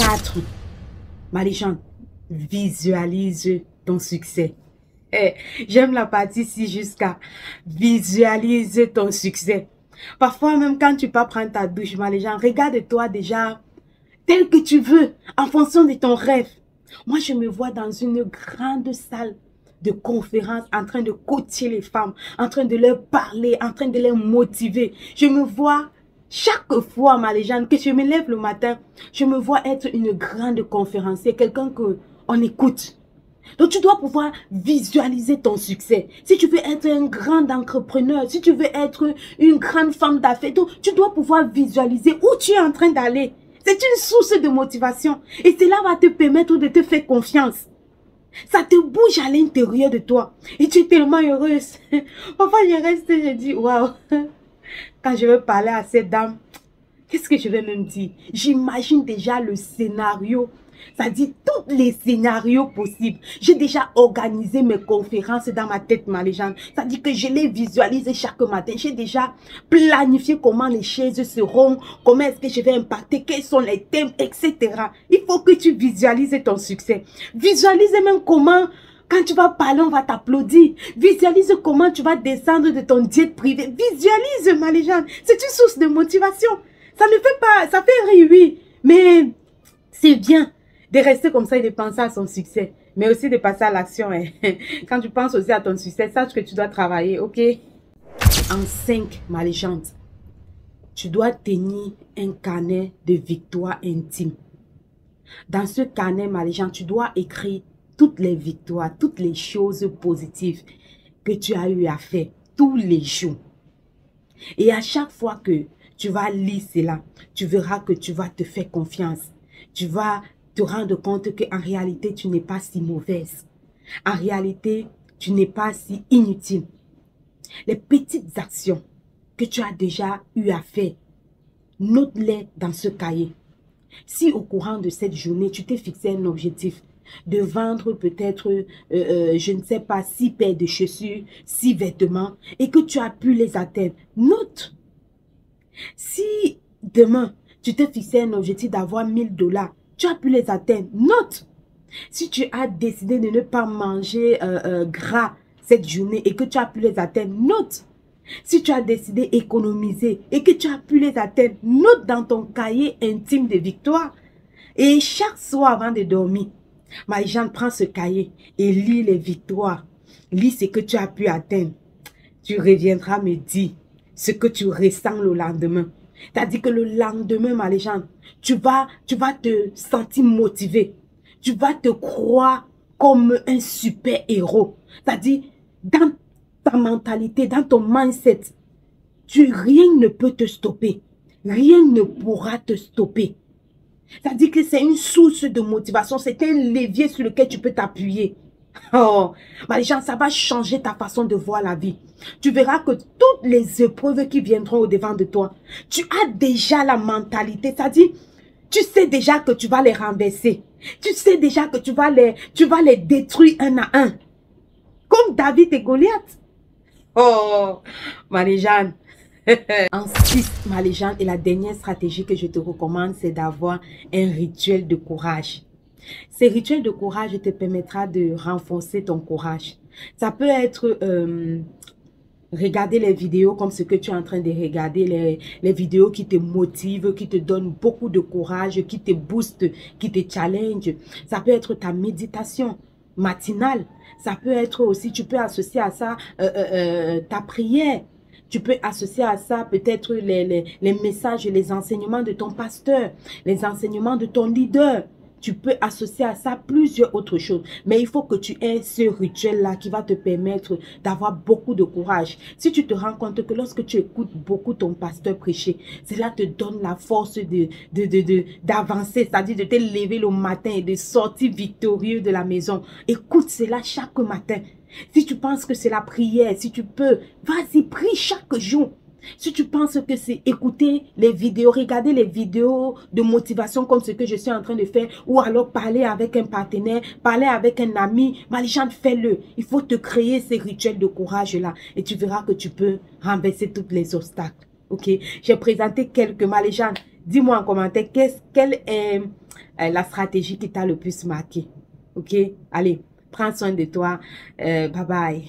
4. Marie-Jeanne, visualise ton succès. J'aime la partie ci jusqu'à visualise ton succès. Parfois, même quand tu pars prendre ta douche, Marie-Jeanne, regarde-toi déjà tel que tu veux, en fonction de ton rêve. Moi, je me vois dans une grande salle de conférence, en train de coacher les femmes, en train de leur parler, en train de les motiver. Je me vois chaque fois, Marie-Jeanne, que je me lève le matin, je me vois être une grande conférencière, quelqu'un qu'on écoute. Donc, tu dois pouvoir visualiser ton succès. Si tu veux être un grand entrepreneur, si tu veux être une grande femme d'affaires, tu dois pouvoir visualiser où tu es en train d'aller. C'est une source de motivation. Et cela va te permettre de te faire confiance. Ça te bouge à l'intérieur de toi. Et tu es tellement heureuse. Parfois, je reste et je dis, waouh. Quand je vais parler à cette dame, qu'est-ce que je vais même dire? J'imagine déjà le scénario. Ça dit tous les scénarios possibles. J'ai déjà organisé mes conférences dans ma tête, Marie-Jeanne. Ça dit que je les visualise chaque matin. J'ai déjà planifié comment les chaises seront, comment est-ce que je vais impacter, quels sont les thèmes, etc. Il faut que tu visualises ton succès. Visualise même comment, quand tu vas parler, on va t'applaudir. Visualise comment tu vas descendre de ton jet privé. Visualise, Marie-Jeanne. C'est une source de motivation. Ça ne fait pas, ça fait rire, oui, mais c'est bien de rester comme ça et de penser à son succès, mais aussi de passer à l'action. Quand tu penses aussi à ton succès, sache que tu dois travailler, ok? En 5, Marie-Jeanne, tu dois tenir un carnet de victoires intimes. Dans ce carnet, Marie-Jeanne, tu dois écrire toutes les victoires, toutes les choses positives que tu as eu à faire tous les jours. Et à chaque fois que tu vas lire cela, tu verras que tu vas te faire confiance. Tu vas te rendre compte qu'en réalité, tu n'es pas si mauvaise. En réalité, tu n'es pas si inutile. Les petites actions que tu as déjà eu à faire, note-les dans ce cahier. Si au courant de cette journée, tu t'es fixé un objectif de vendre peut-être, je ne sais pas, 6 paires de chaussures, 6 vêtements, et que tu as pu les atteindre, note. Si demain, tu t'es fixé un objectif d'avoir 1000 $, tu as pu les atteindre, note. Si tu as décidé de ne pas manger gras cette journée et que tu as pu les atteindre, note. Si tu as décidé d'économiser et que tu as pu les atteindre, note dans ton cahier intime de victoire. Et chaque soir avant de dormir, Marie-Jeanne, prends ce cahier et lis les victoires. Lis ce que tu as pu atteindre. Tu reviendras me dire ce que tu ressens le lendemain. C'est-à-dire que le lendemain, Marie-Jeanne, tu vas te sentir motivé. Tu vas te croire comme un super héros. C'est-à-dire, dans ta mentalité, dans ton mindset, rien ne peut te stopper. Rien ne pourra te stopper. C'est-à-dire que c'est une source de motivation. C'est un levier sur lequel tu peux t'appuyer. Oh, Marie-Jeanne, ça va changer ta façon de voir la vie. Tu verras que toutes les épreuves qui viendront au-devant de toi, tu as déjà la mentalité. C'est-à-dire, tu sais déjà que tu vas les renverser. Tu sais déjà que tu vas les détruire un à un. Comme David et Goliath. Oh, Marie-Jeanne. En 6, Marie-Jeanne, et la dernière stratégie que je te recommande, c'est d'avoir un rituel de courage. Ces rituels de courage te permettra de renforcer ton courage. Ça peut être regarder les vidéos comme ce que tu es en train de regarder, les vidéos qui te motivent, qui te donnent beaucoup de courage, qui te boostent, qui te challenge. Ça peut être ta méditation matinale. Ça peut être aussi, tu peux associer à ça ta prière. Tu peux associer à ça peut-être les messages, les enseignements de ton pasteur, les enseignements de ton leader. Tu peux associer à ça plusieurs autres choses. Mais il faut que tu aies ce rituel-là qui va te permettre d'avoir beaucoup de courage. Si tu te rends compte que lorsque tu écoutes beaucoup ton pasteur prêcher, cela te donne la force d'avancer, c'est-à-dire de te lever le matin et de sortir victorieux de la maison. Écoute cela chaque matin. Si tu penses que c'est la prière, si tu peux, vas-y, prie chaque jour. Si tu penses que c'est écouter les vidéos, regarder les vidéos de motivation comme ce que je suis en train de faire, ou alors parler avec un partenaire, parler avec un ami, Marie-Jeanne, fais-le. Il faut te créer ces rituels de courage-là et tu verras que tu peux renverser tous les obstacles. Ok, j'ai présenté quelques. Marie-Jeanne, dis-moi en commentaire quelle est la stratégie qui t'a le plus marqué. Ok? Allez, prends soin de toi. Bye bye.